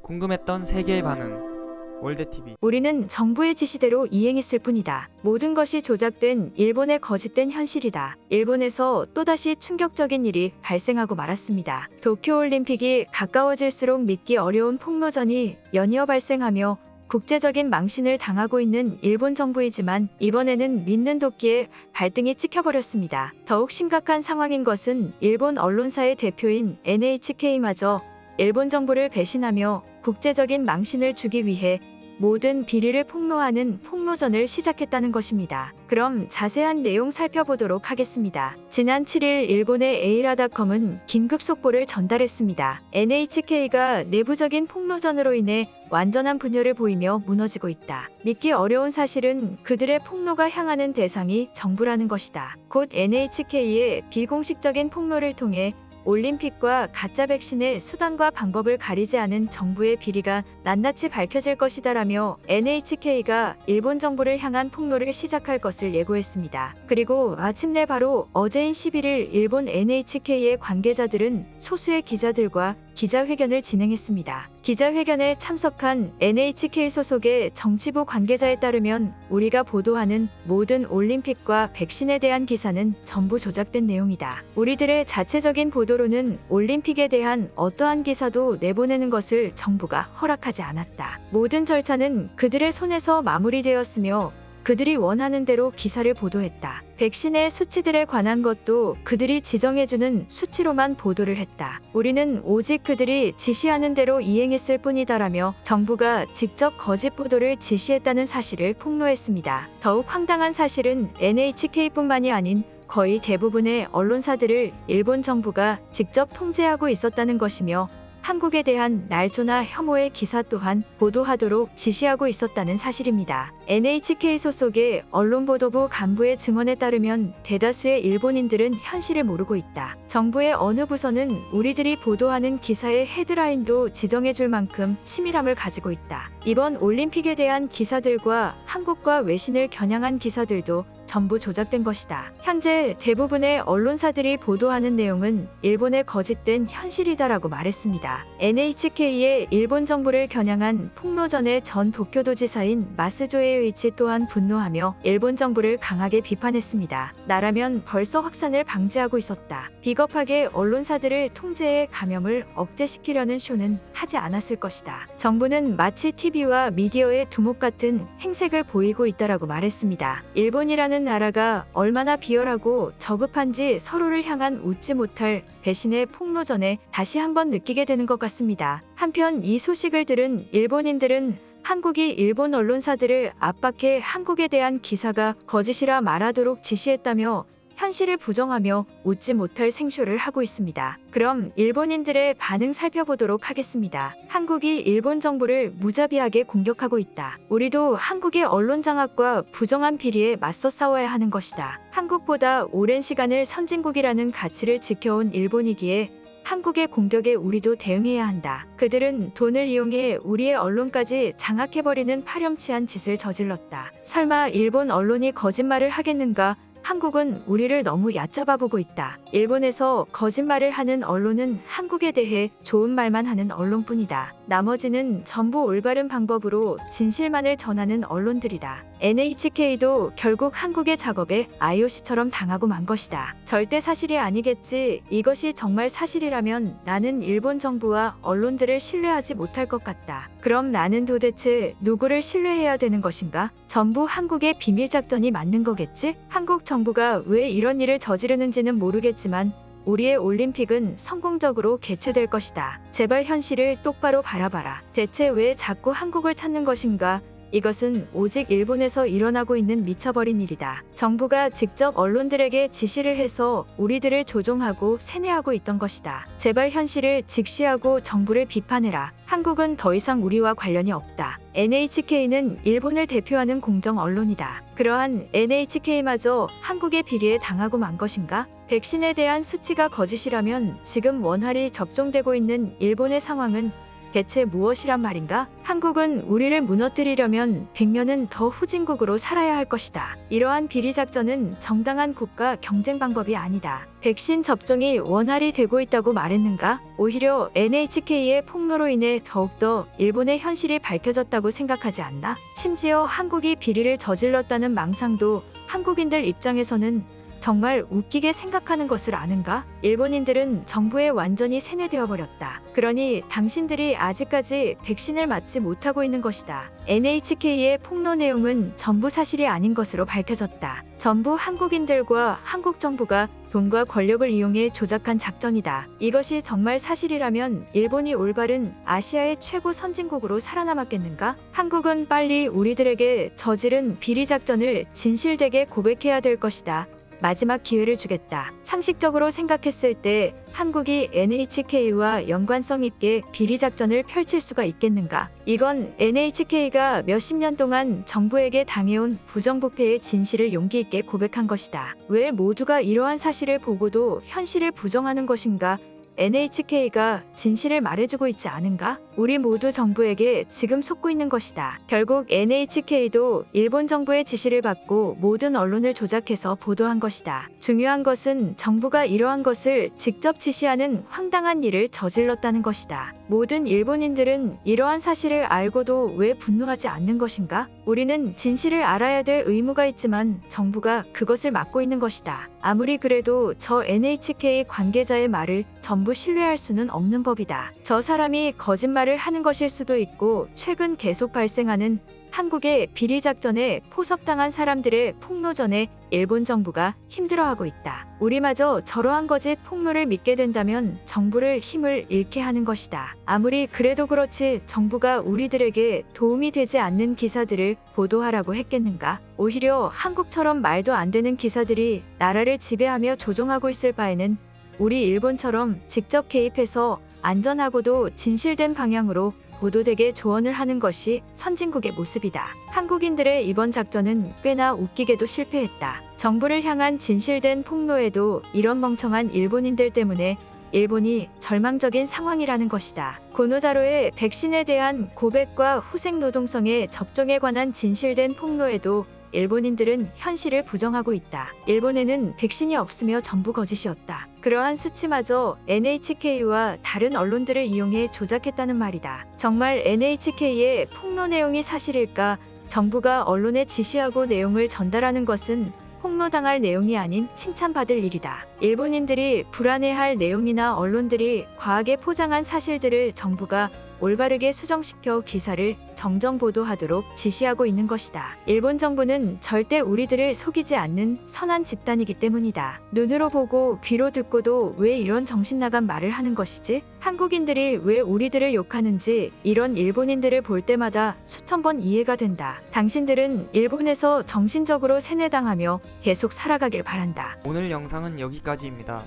궁금했던 세계의 반응. 월드TV. 우리는 정부의 지시대로 이행했을 뿐이다. 모든 것이 조작된 일본의 거짓된 현실이다. 일본에서 또다시 충격적인 일이 발생하고 말았습니다. 도쿄올림픽이 가까워질수록 믿기 어려운 폭로전이 연이어 발생하며 국제적인 망신을 당하고 있는 일본 정부이지만 이번에는 믿는 도끼에 발등이 찍혀버렸습니다. 더욱 심각한 상황인 것은 일본 언론사의 대표인 NHK마저 일본 정부를 배신하며 국제적인 망신을 주기 위해 모든 비리를 폭로하는 폭로전을 시작했다는 것입니다. 그럼 자세한 내용 살펴보도록 하겠습니다. 지난 7일 일본의 에이라닷컴은 긴급 속보를 전달했습니다. NHK가 내부적인 폭로전으로 인해 완전한 분열을 보이며 무너지고 있다. 믿기 어려운 사실은 그들의 폭로가 향하는 대상이 정부라는 것이다. 곧 NHK의 비공식적인 폭로를 통해 올림픽과 가짜 백신의 수단과 방법을 가리지 않은 정부의 비리가 낱낱이 밝혀질 것이다라며 NHK가 일본 정부를 향한 폭로를 시작할 것을 예고했습니다. 그리고 마침내 바로 어제인 11일 일본 NHK의 관계자들은 소수의 기자들과 기자회견을 진행했습니다. 기자회견에 참석한 NHK 소속의 정치부 관계자에 따르면 우리가 보도하는 모든 올림픽과 백신에 대한 기사는 전부 조작된 내용이다. 우리들의 자체적인 보도로는 올림픽에 대한 어떠한 기사도 내보내는 것을 정부가 허락하지 않았다. 모든 절차는 그들의 손에서 마무리되었으며 그들이 원하는 대로 기사를 보도했다. 백신의 수치들에 관한 것도 그들이 지정해주는 수치로만 보도를 했다. 우리는 오직 그들이 지시하는 대로 이행했을 뿐이다라며 정부가 직접 거짓 보도를 지시했다는 사실을 폭로했습니다. 더욱 황당한 사실은 NHK뿐만이 아닌 거의 대부분의 언론사들을 일본 정부가 직접 통제하고 있었다는 것이며 한국에 대한 날조나 혐오의 기사 또한 보도하도록 지시하고 있었다는 사실입니다. NHK 소속의 언론보도부 간부의 증언에 따르면 대다수의 일본인들은 현실을 모르고 있다. 정부의 어느 부서는 우리들이 보도하는 기사의 헤드라인도 지정해줄 만큼 치밀함을 가지고 있다. 이번 올림픽에 대한 기사들과 한국과 외신을 겨냥한 기사들도 전부 조작된 것이다. 현재 대부분의 언론사들이 보도하는 내용은 일본의 거짓된 현실이다라고 말했습니다. NHK의 일본 정부를 겨냥한 폭로전의 전 도쿄도지사인 마스조에 의치 또한 분노하며 일본 정부를 강하게 비판했습니다. 나라면 벌써 확산을 방지하고 있었다. 비겁하게 언론사들을 통제해 감염을 억제시키려는 쇼는 하지 않았을 것이다. 정부는 마치 TV와 미디어의 두목 같은 행색을 보이고 있다라고 말했습니다. 일본이라는 나라가 얼마나 비열하고 저급한지 서로를 향한 웃지 못할 배신의 폭로전에 다시 한번 느끼게 되는 것 같습니다. 한편 이 소식을 들은 일본인들은 한국이 일본 언론사들을 압박해 한국에 대한 기사가 거짓이라 말하도록 지시했다며 현실을 부정하며 웃지 못할 생쇼를 하고 있습니다. 그럼 일본인들의 반응 살펴보도록 하겠습니다. 한국이 일본 정부를 무자비하게 공격하고 있다. 우리도 한국의 언론 장악과 부정한 비리에 맞서 싸워야 하는 것이다. 한국보다 오랜 시간을 선진국이라는 가치를 지켜온 일본이기에 한국의 공격에 우리도 대응해야 한다. 그들은 돈을 이용해 우리의 언론까지 장악해버리는 파렴치한 짓을 저질렀다. 설마 일본 언론이 거짓말을 하겠는가? 한국은 우리를 너무 얕잡아 보고 있다. 일본에서 거짓말을 하는 언론은 한국에 대해 좋은 말만 하는 언론뿐이다. 나머지는 전부 올바른 방법으로 진실만을 전하는 언론들이다. NHK도 결국 한국의 작업에 IOC처럼 당하고 만 것이다. 절대 사실이 아니겠지. 이것이 정말 사실이라면 나는 일본 정부와 언론들을 신뢰하지 못할 것 같다. 그럼 나는 도대체 누구를 신뢰해야 되는 것인가? 전부 한국의 비밀작전이 맞는 거겠지? 한국 정부가 왜 이런 일을 저지르는지는 모르겠지만 우리의 올림픽은 성공적으로 개최될 것이다. 제발 현실을 똑바로 바라봐라. 대체 왜 자꾸 한국을 찾는 것인가? 이것은 오직 일본에서 일어나고 있는 미쳐버린 일이다. 정부가 직접 언론들에게 지시를 해서 우리들을 조종하고 세뇌하고 있던 것이다. 제발 현실을 직시하고 정부를 비판해라. 한국은 더 이상 우리와 관련이 없다. NHK는 일본을 대표하는 공정 언론이다. 그러한 NHK마저 한국의 비리에 당하고 만 것인가? 백신에 대한 수치가 거짓이라면 지금 원활히 접종되고 있는 일본의 상황은 대체 무엇이란 말인가? 한국은 우리를 무너뜨리려면 100년은 더 후진국으로 살아야 할 것이다. 이러한 비리 작전은 정당한 국가 경쟁 방법이 아니다. 백신 접종이 원활히 되고 있다고 말했는가? 오히려 NHK의 폭로로 인해 더욱더 일본의 현실이 밝혀졌다고 생각하지 않나? 심지어 한국이 비리를 저질렀다는 망상도 한국인들 입장에서는 정말 웃기게 생각하는 것을 아는가? 일본인들은 정부에 완전히 세뇌되어 버렸다. 그러니 당신들이 아직까지 백신을 맞지 못하고 있는 것이다. NHK의 폭로 내용은 전부 사실이 아닌 것으로 밝혀졌다. 전부 한국인들과 한국 정부가 돈과 권력을 이용해 조작한 작전이다. 이것이 정말 사실이라면 일본이 올바른 아시아의 최고 선진국으로 살아남았겠는가? 한국은 빨리 우리들에게 저지른 비리 작전을 진실되게 고백해야 될 것이다. 마지막 기회를 주겠다. 상식적으로 생각했을 때 한국이 NHK와 연관성 있게 비리 작전을 펼칠 수가 있겠는가? 이건 NHK가 몇십 년 동안 정부에게 당해온 부정부패의 진실을 용기 있게 고백한 것이다. 왜 모두가 이러한 사실을 보고도 현실을 부정하는 것인가? NHK가 진실을 말해주고 있지 않은가? 우리 모두 정부에게 지금 속고 있는 것이다. 결국 NHK도 일본 정부의 지시를 받고 모든 언론을 조작해서 보도한 것이다. 중요한 것은 정부가 이러한 것을 직접 지시하는 황당한 일을 저질렀다는 것이다. 모든 일본인들은 이러한 사실을 알고도 왜 분노하지 않는 것인가? 우리는 진실을 알아야 될 의무가 있지만 정부가 그것을 막고 있는 것이다. 아무리 그래도 저 NHK 관계자의 말을 전부 신뢰할 수는 없는 법이다. 저 사람이 거짓말을 하는 것일 수도 있고 최근 계속 발생하는 한국의 비리 작전에 포섭당한 사람들의 폭로전에 일본 정부가 힘들어하고 있다. 우리마저 저러한 거짓 폭로를 믿게 된다면 정부를 힘을 잃게 하는 것이다. 아무리 그래도 그렇지 정부가 우리들에게 도움이 되지 않는 기사들을 보도하라고 했겠는가? 오히려 한국처럼 말도 안 되는 기사들이 나라를 지배하며 조종하고 있을 바에는 우리 일본처럼 직접 개입해서 안전하고도 진실된 방향으로 보도되게 조언을 하는 것이 선진국의 모습이다. 한국인들의 이번 작전은 꽤나 웃기게도 실패했다. 정부를 향한 진실된 폭로에도 이런 멍청한 일본인들 때문에 일본이 절망적인 상황이라는 것이다. 고노다로의 백신에 대한 고백과 후생 노동성의 접종에 관한 진실된 폭로에도 일본인들은 현실을 부정하고 있다. 일본에는 백신이 없으며 전부 거짓이었다. 그러한 수치마저 NHK와 다른 언론들을 이용해 조작했다는 말이다. 정말 NHK의 폭로 내용이 사실일까? 정부가 언론에 지시하고 내용을 전달하는 것은 폭로당할 내용이 아닌 칭찬받을 일이다. 일본인들이 불안해할 내용이나 언론들이 과하게 포장한 사실들을 정부가 올바르게 수정시켜 기사를 정정 보도하도록 지시하고 있는 것이다. 일본 정부는 절대 우리들을 속이지 않는 선한 집단이기 때문이다. 눈으로 보고 귀로 듣고도 왜 이런 정신나간 말을 하는 것이지? 한국인들이 왜 우리들을 욕하는지 이런 일본인들을 볼 때마다 수천 번 이해가 된다. 당신들은 일본에서 정신적으로 세뇌당하며 계속 살아가길 바란다. 오늘 영상은 여기까지입니다.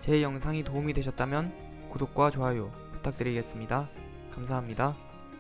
제 영상이 도움이 되셨다면 구독과 좋아요 부탁드리겠습니다. 감사합니다.